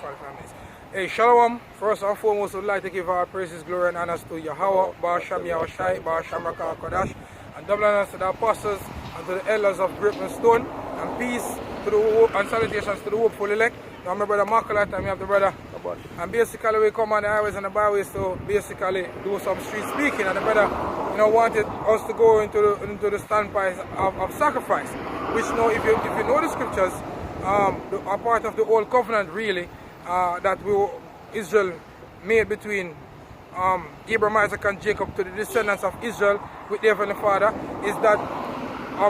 45 minutes. Hey, Shalom. First and foremost, would like to give our praises, glory, and honors to Yahweh, Ba'asham Yahushai, Ba'asham Rakah Kodash, and double honors to the apostles and to the elders of Great Stone, and peace to the and salutations to the hopeful elect. Now, my brother Marcolite, and we have the brother. And basically, we come on the highways and the byways to basically do some street speaking. And the brother, wanted us to go into the standpoint of sacrifice, which if you know the scriptures, are part of the old covenant really that Israel made between Abraham, Isaac, and Jacob to the descendants of Israel with the Heavenly Father, is that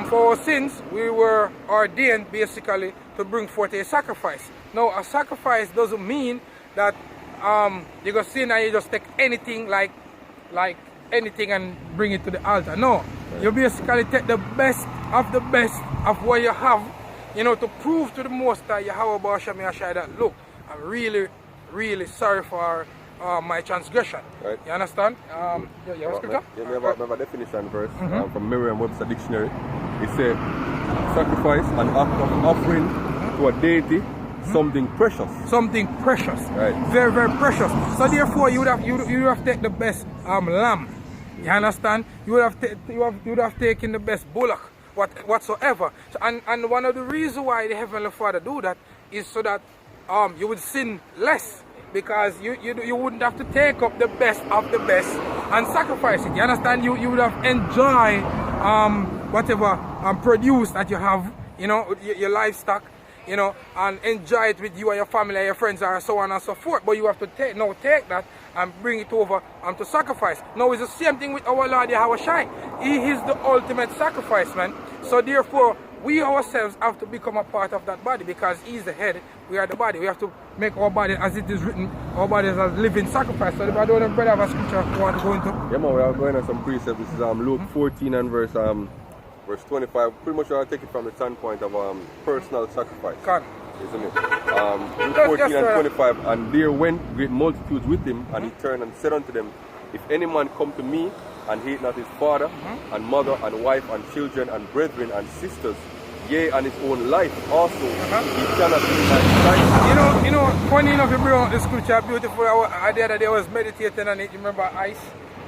for our sins we were ordained basically to bring forth a sacrifice. Now, a sacrifice doesn't mean that you go sin and you just take anything like anything and bring it to the altar. No, you basically take the best of what you have, to prove to the Most High Yahweh Ba'asham Yahushai that look, I'm really sorry for my transgression. Right. You understand? You have a scripture? Yeah, we have a definition verse from Merriam-Webster Dictionary. It says, sacrifice, an act of offering to a deity, something precious. Something precious. Right. Very, very precious. So therefore, you would have taken the best lamb. You understand? You would have taken the best bullock, whatsoever. So, and one of the reasons why the Heavenly Father do that is so that you would sin less, because you wouldn't have to take up the best of the best and sacrifice it. You understand? You would have enjoyed whatever produce that you have, your livestock, and enjoy it with you and your family and your friends and so on and so forth. But you have to take that and bring it over to sacrifice. Now, it's the same thing with our Lord Yahushai. He is the ultimate sacrifice, man. So therefore, we ourselves have to become a part of that body, because He's the head, we are the body. We have to make our body, as it is written, our body as a living sacrifice. So if I don't brother have a scripture you want to go into. Yeah, man, we are going on some precepts. This is Luke 14 and verse 25. Pretty much I'll take it from the standpoint of personal sacrifice. Isn't it? Luke 14 and 25. And there went great multitudes with him, and he turned and said unto them, if any man come to me and hate not his father and mother and wife and children and brethren and sisters, yea, and his own life also, he cannot be my disciple. Funny enough, you bring out the scripture beautiful. The other day I was meditating on it. You remember Ice?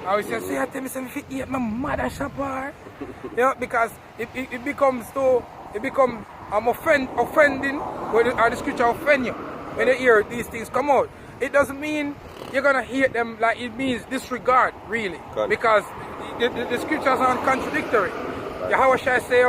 I was saying, I tell me something, if you eat my mother shopper. Because it becomes offending when the scripture offend you when you hear these things come out. It doesn't mean you're gonna hate them, like it means disregard, really. Because the scriptures aren't contradictory. Yahweh shall say,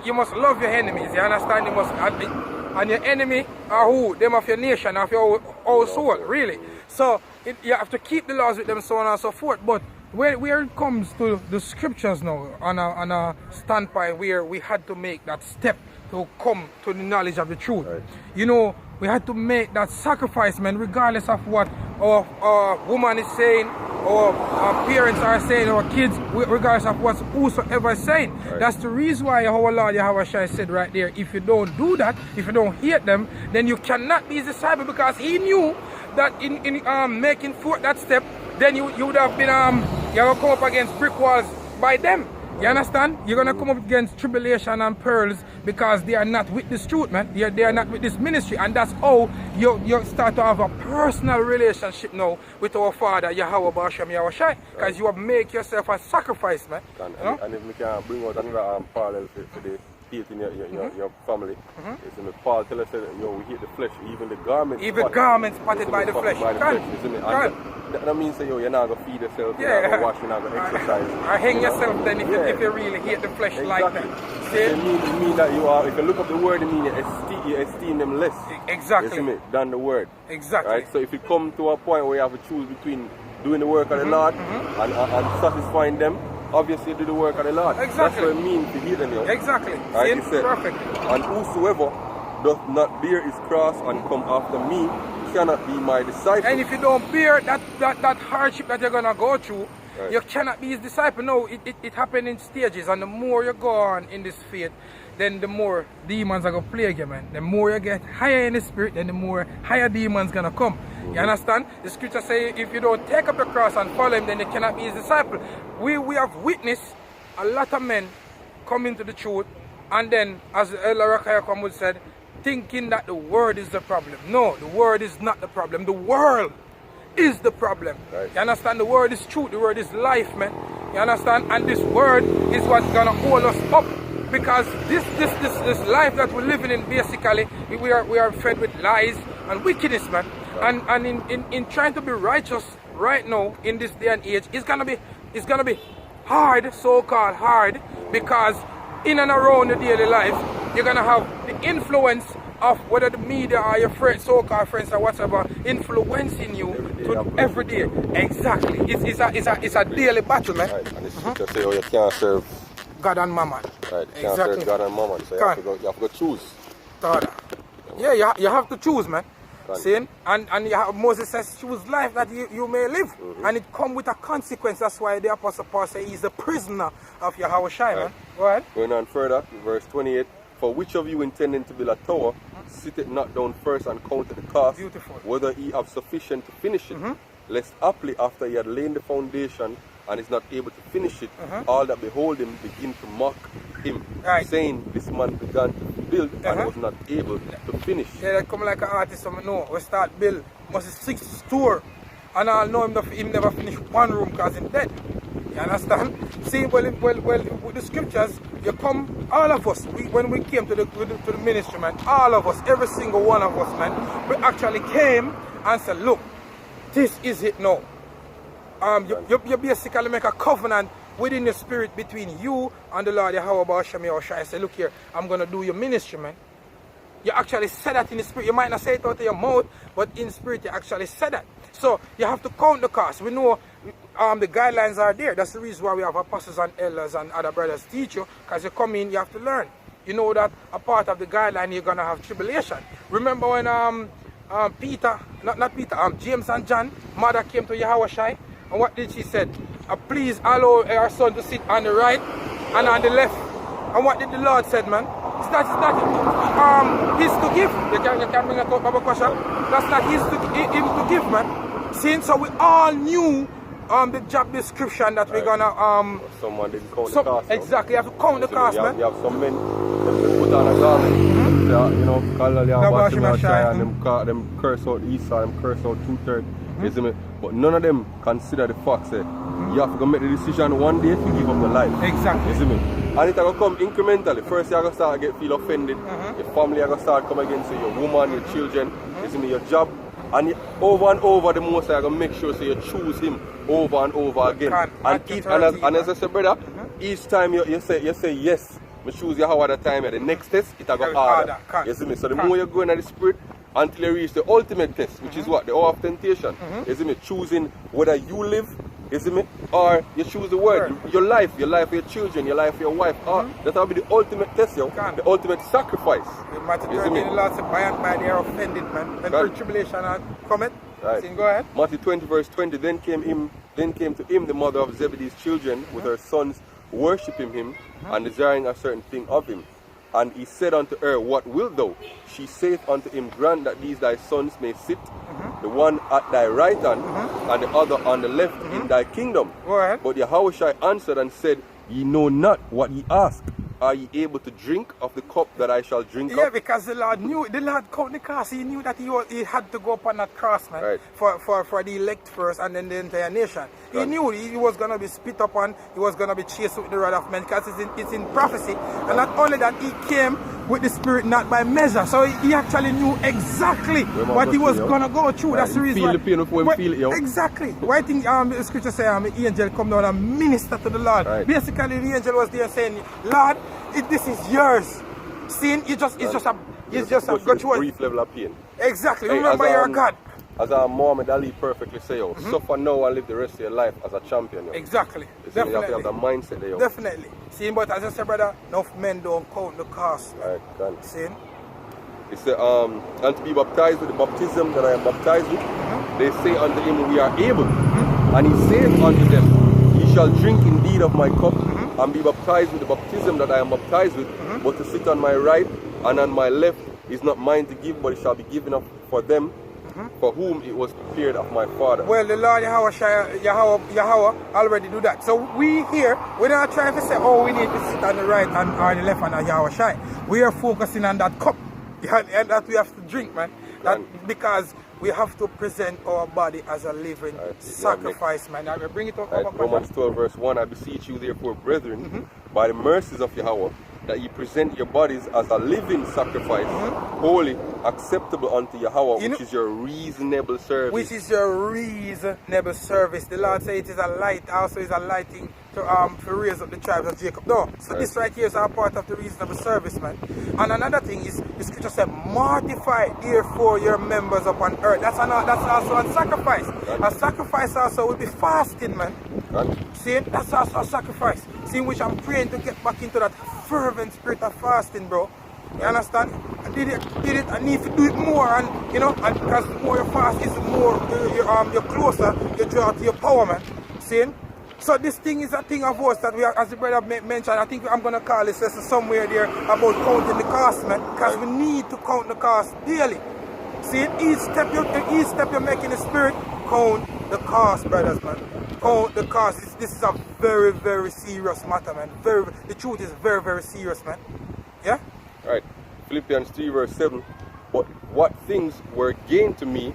you must love your enemies. You understand? You must, and your enemy are who? Them of your nation, of your whole soul, really. So you have to keep the laws with them, so on and so forth. But where it comes to the scriptures now, on a standpoint where we had to make that step to come to the knowledge of the truth. Right. We had to make that sacrifice, man, regardless of what our woman is saying, or our parents are saying, or kids, regardless of what whosoever is saying. Right. That's the reason why our Lord Yahushua said right there, if you don't do that, if you don't hate them, then you cannot be his disciple, because he knew that in making forth that step, then you would have been you would come up against brick walls by them. You understand? You're going to come up against tribulation and pearls, because they are not with this truth, man. They are not with this ministry. And that's how you start to have a personal relationship now with our Father, Yahweh Ba'asham Yahushai. Because you have made yourself a sacrifice, man. And if we can bring out another parallel for the hate in your family, it's in the Paul tell us that we hate the flesh, even the garments. Even garments spotted by the flesh. Isn't it? That means that you're not going to feed yourself, you're not going to wash, you're not going to exercise. Or hang yourself then if you really hate the flesh like that. It means that you are, if you look up the word, it means you esteem them less. Exactly. Than the word. Exactly. Right? So if you come to a point where you have to choose between doing the work of the Lord and satisfying them, obviously do the work of the Lord. Exactly. That's what it means to hate them. Exactly. Right? Perfect. And whosoever doth not bear his cross and come after me cannot be my disciple. And if you don't bear that hardship that you're going to go through, you cannot be his disciple. No, it happens in stages, and the more you go on in this faith, then the more demons are going to plague you, man. The more you get higher in the spirit, then the more higher demons going to come. You understand? The scripture says if you don't take up the cross and follow him, then you cannot be his disciple. We have witnessed a lot of men come into the truth, and then, as Elder Rakaya Kamud said, thinking that the word is the problem. No, the word is not the problem. The world is the problem. Right. You understand? The word is truth. The word is life, man. You understand? And this word is what's gonna hold us up. Because this life that we're living in, basically, we are fed with lies and wickedness, man. Right. And in trying to be righteous right now in this day and age, it's gonna be hard, so-called hard, because in and around the daily life, you're gonna have the influence of whether the media or your friends, so-called friends or whatever, influencing you every day. Exactly. It's a daily battle, man. Right. And it's to say, oh, you can't serve God and Mammon. Right. You can't serve God and Mammon. So you have to go choose. Yeah, you have to choose, man. See? And Moses says, choose life that you may live. And it come with a consequence. That's why the Apostle Paul says he's a prisoner of Yahweh Shai, man. Go ahead. Going on further, verse 28. For which of you intending to build a tower, sit it not down first and count the cost, whether he have sufficient to finish it, lest haply after he had laid the foundation and is not able to finish it, all that behold him begin to mock him, saying, this man began to build and was not able to finish. Yeah, they come like an artist from no, we start build, must be 6 store, and I'll know him never finish one room because he's dead. You understand? See, well, with the scriptures, you come, all of us, when we came to the ministry, man, all of us, every single one of us, man, we actually came and said, look, this is it now. You basically make a covenant within the spirit between you and the Lord Yahweh Ba'asham Yahushua. Say, look here, I'm going to do your ministry, man. You actually said that in the spirit. You might not say it out of your mouth, but in spirit you actually said that. So you have to count the cost. We know the guidelines are there. That's the reason why we have apostles and elders and other brothers teach you, because you come in, you have to learn. You know that a part of the guideline you're going to have tribulation. Remember when James and John, mother came to Yahweh Shai, and what did she say? Please allow our son to sit on the right and on the left. And what did the Lord said, man? It's not his to give. You can bring a talk about question. That's not him to give, man. Since so we all knew the job description that we're gonna someone didn't count the cost. Exactly, you have to count the cost, man. You have some men that put on a garment, you know, call them curse out Esau, them curse out 2/3. You see me? But none of them consider the fact that you have to go make the decision one day to give up your life. Exactly. You see me? And it's going to come incrementally. First you're going to start to feel offended. Your family are going to start to come against you, your woman, your children, you see me, your job. And over and over the most you're going to make sure so you choose him over and over again. And as I said, brother, each time you say yes, I choose Yahweh at the time, the next test, it's going to go harder. You see me? So the more you go into the spirit, until you reach the ultimate test, which is what? The hour of temptation. You see me? Choosing whether you live, you see me? Or you choose the word. Your life for your children, your life for your wife. That will be the ultimate test, yo. The ultimate sacrifice. Matthew 13, the Lord said, by and by they are offended, man. Then tribulation and comment. Right. Go ahead. Matthew 20, verse 20. Then came to him the mother of Zebedee's children with her sons, worshipping him and desiring a certain thing of him. And he said unto her, what wilt thou? She saith unto him, grant that these thy sons may sit, the one at thy right hand, and the other on the left in thy kingdom. Go ahead. But Yahushua answered and said, ye know not what ye ask. Are ye able to drink of the cup that I shall drink of? Yeah, because the Lord count the cost. He knew that he had to go upon that cross, man, right, for the elect first and then the entire nation. He knew he was going to be spit upon, he was going to be chased with the rod of men, because it's in prophecy. And not only that, he came with the spirit not by measure. So he actually knew exactly what he was going to go through. That's the reason why. Feel the pain before he feel it, yo. Exactly. Why I think the scripture say the angel come down and minister to the Lord. Right. Basically, the angel was there saying, Lord, this is yours. Sin, it's just a go through a brief level of pain. Exactly. Hey, remember you're a God. As our Muhammad Ali perfectly say, yo, suffer now and live the rest of your life as a champion, yo. Exactly. Definitely. You have to have the mindset there, yo. Definitely. See, but as I said, brother, enough men don't count the cost. Right, can. See? He said, and to be baptized with the baptism that I am baptized with, they say unto him, we are able. And he saith unto them, ye shall drink indeed of my cup, and be baptized with the baptism that I am baptized with, but to sit on my right and on my left is not mine to give, but it shall be given up for them, for whom it was prepared of my Father. Well, the Lord Yahweh already do that. So we here, we're not trying to say, oh, we need to sit on the right and or the left and Yahweh Shai. We are focusing on that cup. and that we have to drink, man. That because we have to present our body as a living sacrifice, man. I will bring it up. Romans 12 verse 1, I beseech you therefore, brethren, by the mercies of Yahweh, that ye present your bodies as a living sacrifice, holy, acceptable unto Yahweh, which is your reasonable service. Which is your reasonable service. The Lord said it is a light, also is a lighting to raise up the tribes of Jacob. No, so this right here is a part of the reasonable service, man. And another thing is, the scripture said, mortify therefore your members upon earth. That's also a sacrifice. A sacrifice also will be fasting, man. See, that's also a sacrifice. See, which I'm praying to get back into that fervent spirit of fasting, bro. You understand? I did it. I need to do it more, and you know, and because the more you fast, is the more you're closer you draw to your power, man. See? So this thing is a thing of us that we are, as the brother mentioned, I think I'm gonna call this lesson somewhere there about counting the cost, man. Because we need to count the cost daily. See, each step you're making in the spirit, count the cost, brothers, man. Count the cost. This is a very, very serious matter, man. The truth is very, very serious, man. Yeah? Right. Philippians 3 verse 7. But what things were gained to me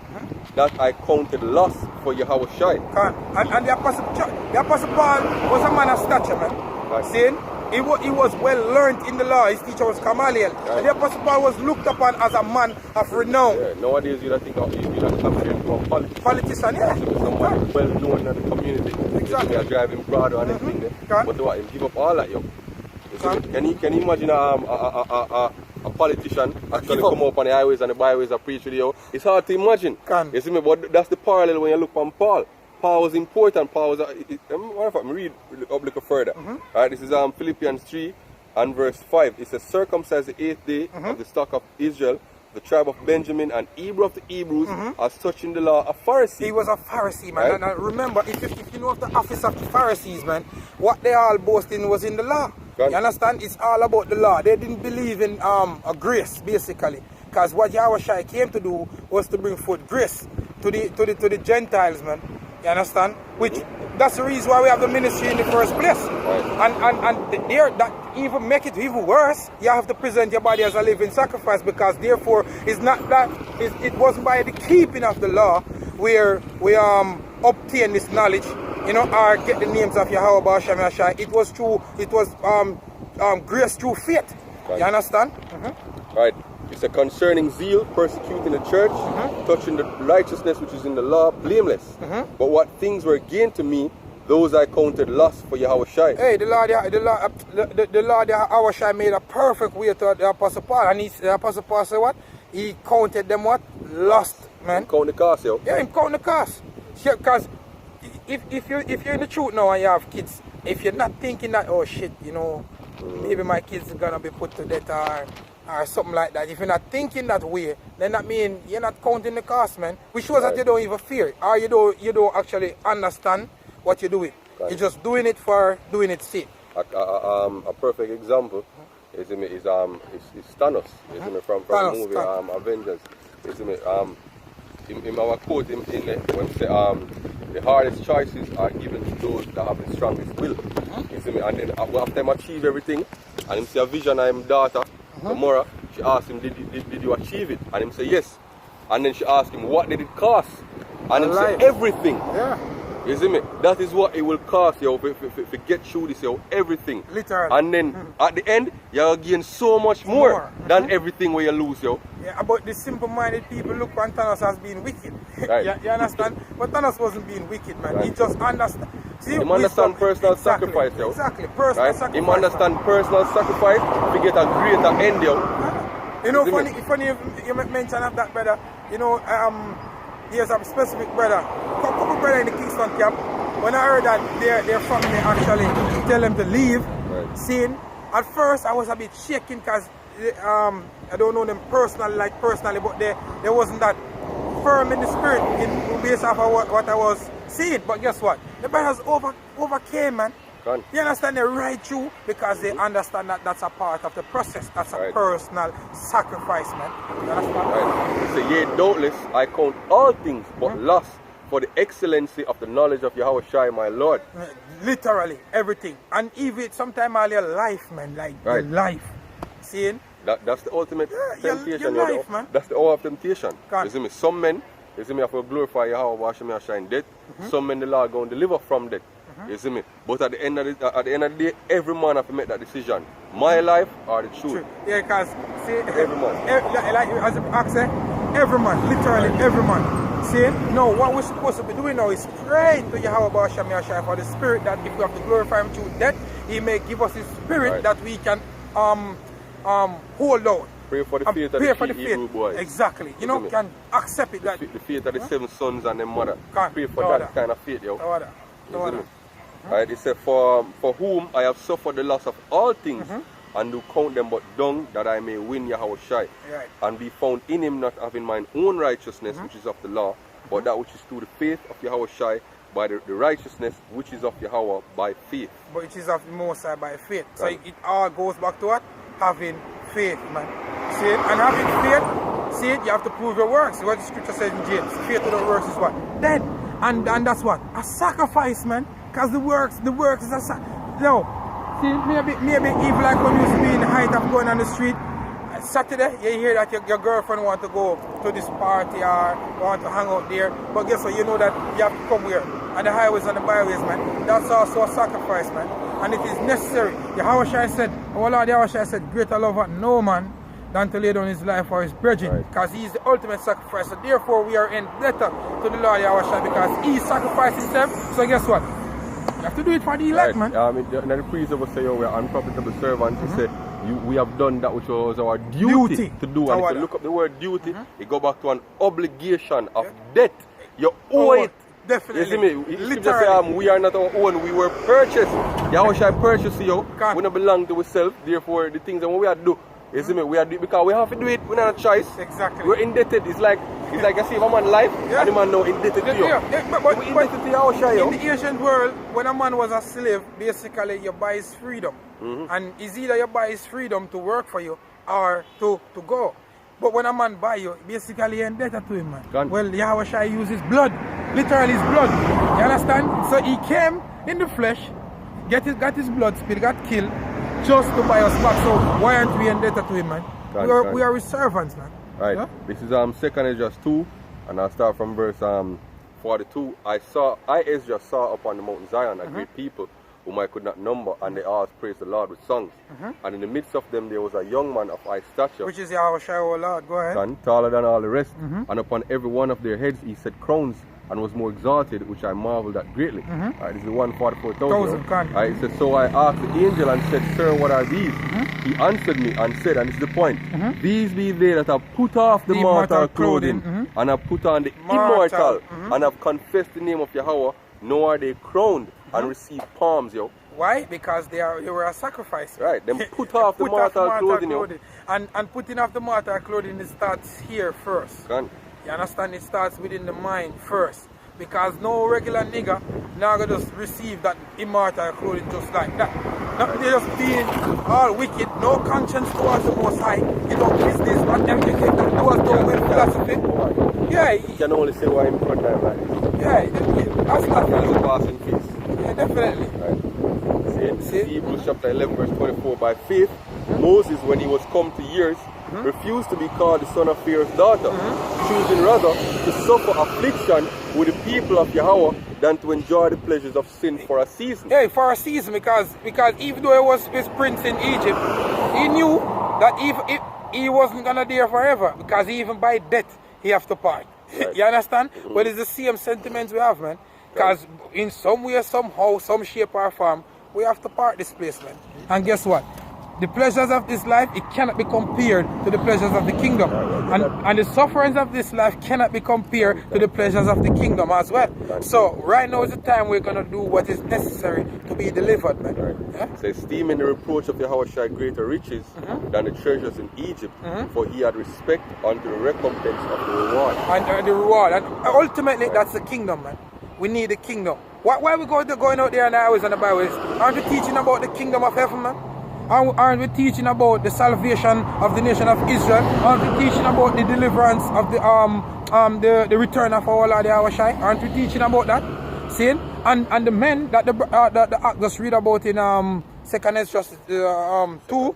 that I counted loss for Yahweh Shai. And the Apostle Paul was a man of stature, man. Right. Saying he was well learned in the law. His teacher was Gamaliel. Right. And the Apostle Paul was looked upon as a man of renown. Yeah, nowadays you don't think of a politician, yeah. Someone well known in the community. Exactly. They are driving broad or anything there. But what, he give up all that, yo. Can you imagine a politician actually come up on the highways and the byways and preach with you? It's hard to imagine. You see me? But that's the parallel when you look on Paul. Paul was important. Paul was. Let me read up a little further. Alright, this is Philippians 3 and verse 5. It says, circumcised the 8th day of the stock of Israel, the tribe of Benjamin, and Hebrew of the Hebrews, as touching the law, a Pharisee. He was a Pharisee, man. Right? And remember, if you know of the office of the Pharisees, man, what they all boasting was in the law. You understand? It's all about the law. They didn't believe in a grace, basically. Because what Yahweh Shai came to do was to bring forth grace to the Gentiles, man. You understand? Which that's the reason why we have the ministry in the first place. Right. And there, that even make it even worse, you have to present your body as a living sacrifice, because therefore it's not that it wasn't by the keeping of the law where we obtain this knowledge, you know, or get the names of Yahweh Ba'ashem Yashai. It was grace through faith. Right. You understand? Right. It's a concerning zeal, persecuting the church, touching the righteousness which is in the law, blameless. But what things were gained to me, those I counted loss for Yahweh Shai. Hey, the Lord Yahweh Shai made a perfect way to the Apostle Paul. And the Apostle Paul said what? He counted them what? Lost, man. Count the cost, yo. Yeah, he count the cost. Because if you're in the truth now and you have kids, if you're not thinking that, oh shit, you know, maybe my kids are gonna be put to death or something like that. If you're not thinking that way, then that means you're not counting the cost, man. Which shows that you don't even fear it, or you don't actually understand what you're doing. You're just doing it for doing its sake. A perfect example is Thanos. From the movie Avengers. In our quote in when we say the hardest choices are given to those that have the strongest will. And then after them achieve everything, and him see a vision of his daughter, Gamora, she asked him, did you achieve it? And him say yes. And then she asked him, what did it cost? And him say everything. Yeah. You see me? That is what it will cost you to get through this, everything. Literally. And then at the end, you'll gain so much more than everything where you lose, yo. Yeah, about the simple-minded people look on Thanos as being wicked. Right. you understand? But Thanos wasn't being wicked, man. He just understand. See, he understand personal sacrifice, yo. Exactly, personal sacrifice. He understand personal sacrifice to get a greater end, yo. You know, funny you mention of that, brother. You know, there's a specific brother, couple brother in the Kingston camp. When I heard that their family actually tell them to leave, seeing, at first I was a bit shaking because I don't know them personally, but there wasn't that firm in the spirit based off of what I was seeing. But guess what? The brothers overcame, man. You understand? They right through because they understand that that's a part of the process. That's a personal sacrifice, man. You understand? So, yea, doubtless I count all things but loss for the excellency of the knowledge of Yahweh Shai, my Lord. Literally, everything. And even sometimes all your life, man, like your life. Seeing? That's the ultimate temptation. Your life, man. That's the hour of temptation. God. You see me? Some men, you see me, have to glorify Yahweh, wash me, shine death. Some men, the Lord going to deliver from death. You see me? But at the end of the day, every man have to make that decision. My life or the truth. Yeah, because see, every man. Like as I say, every man, literally every man. See, no, what we're supposed to be doing now is pray to Yahweh Ba'asham Yashai for the spirit that if we have to glorify him through death, he may give us his spirit that we can hold out. Pray for the faith of the Hebrew boys. Exactly. You know, can accept it. The faith of the 7 sons and their mother. Pray for that kind of faith, yo. Right, it said, for whom I have suffered the loss of all things, and do count them but dung, that I may win Yahweh Shai, and be found in him, not having mine own righteousness, which is of the law, but that which is through the faith of Yahweh Shai, by the righteousness which is of Yahweh by faith. But it is of the Most High by faith. So it all goes back to what? Having faith, man. See it? And having faith, see it, you have to prove your works. What the scripture says in James. Faith without works is what? Dead. And that's what? A sacrifice, man. Because the works is a sacrifice. No. See, maybe even like when you used to be in the height of going on the street, Saturday, you hear that your girlfriend want to go to this party or want to hang out there. But guess what? You know that you have to come here. And the highways and the byways, man. That's also a sacrifice, man. And it is necessary. Yahweh Shai said, oh Lord, Yahweh Shai said, greater love hath no man than to lay down his life for his brethren. Because he is the ultimate sacrifice. So therefore we are indebted to the Lord Yahweh Shai because he sacrificed himself. So guess what? You have to do it for the elect, man. The priest will say, oh, we are unprofitable servants. He said, we have done that which was our duty to do. And if you look up the word duty, it go back to an obligation of debt. You owe it. Definitely. You see me? Literally. We are not our own. We were purchased. Yahweh Shai purchased you. We don't belong to ourselves. Therefore, the things that we have to do, you see me? We are doing because we have to do it. We don't have a choice. Exactly. We're indebted. It's like you save a man's life, and the man now indebted to you. But indebted to Yahweh Shai. In the ancient world, when a man was a slave, basically you buy his freedom. And it's either you buy his freedom to work for you or to go. But when a man buy you, basically you're indebted to him, man. Well, Yahweh Shai uses blood, literally his blood. You understand? So he came in the flesh, got his blood spilled, got killed, just to buy us back. So why aren't we indebted to him, man? We are his servants, man. Right. Yeah? This is 2 Esdras 2, and I'll start from verse 42. I, Esdras, saw upon the mountain Zion a great people, whom I could not number, and they all praised the Lord with songs. And in the midst of them there was a young man of high stature, which is Yahweh Shai, O Lord. Go ahead. Taller than all the rest, and upon every one of their heads he set crowns, and was more exalted, which I marveled at greatly. This is the 144,000. It says, so I asked the angel and said, Sir, what are these? He answered me and said, and this is the point, these be they that have put off the mortal clothing, and have put on the immortal, and have confessed the name of Yahweh, nor are they crowned and received palms, yo. Why? Because they were a sacrifice. Right, them put off the mortal clothing. And putting off the mortal clothing, it starts here first. You understand? It starts within the mind first. Because no regular nigga now gonna just receive that immortal clothing just like that. They just being all wicked, no conscience towards the Most High. You know, business, whatever you can do, towards no will philosophy. Yeah. You can only say why in front of that. Yeah, that's not a passing piece. Yeah, definitely. Right. See? Hebrews chapter 11 verse 24. By faith, Moses, when he was come to years, refused to be called the son of Pharaoh's daughter, choosing rather to suffer affliction with the people of Yahweh than to enjoy the pleasures of sin for a season. Yeah, for a season, because even though he was his prince in Egypt, he knew that if he wasn't gonna be there forever, because even by death he have to part. Right. You understand? But it's the same sentiments we have, man. Because in some way, somehow, some shape or form, we have to part this place, man. And guess what? The pleasures of this life, it cannot be compared to the pleasures of the kingdom. And the sufferings of this life cannot be compared to the pleasures of the kingdom as well. So right now is the time we're going to do what is necessary to be delivered, man. Yeah? So esteeming the reproach of Yahweh Shai greater riches than the treasures in Egypt, for he had respect unto the recompense of the reward. And the reward. And ultimately, that's the kingdom, man. We need the kingdom. Why are we going out there on the highways and the byways? Aren't we teaching about the kingdom of heaven, man? Aren't we teaching about the salvation of the nation of Israel? Aren't we teaching about the deliverance of the return of our Lord Yahweh Shai? Aren't we teaching about that? See? And the men that the act just read about in 2 Esdras 2,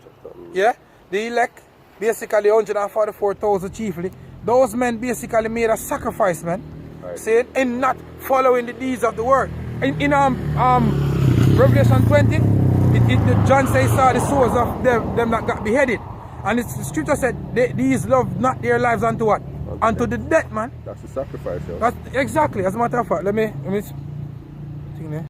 yeah, the elect, basically 144,000 chiefly. Those men basically made a sacrifice, man. Right. See, in not following the deeds of the word. In Revelation 20, John says saw the souls of them that got beheaded. And the scripture said, these love not their lives unto what? Unto the death, man. That's the sacrifice, yo. That's exactly, as a matter of fact. Let me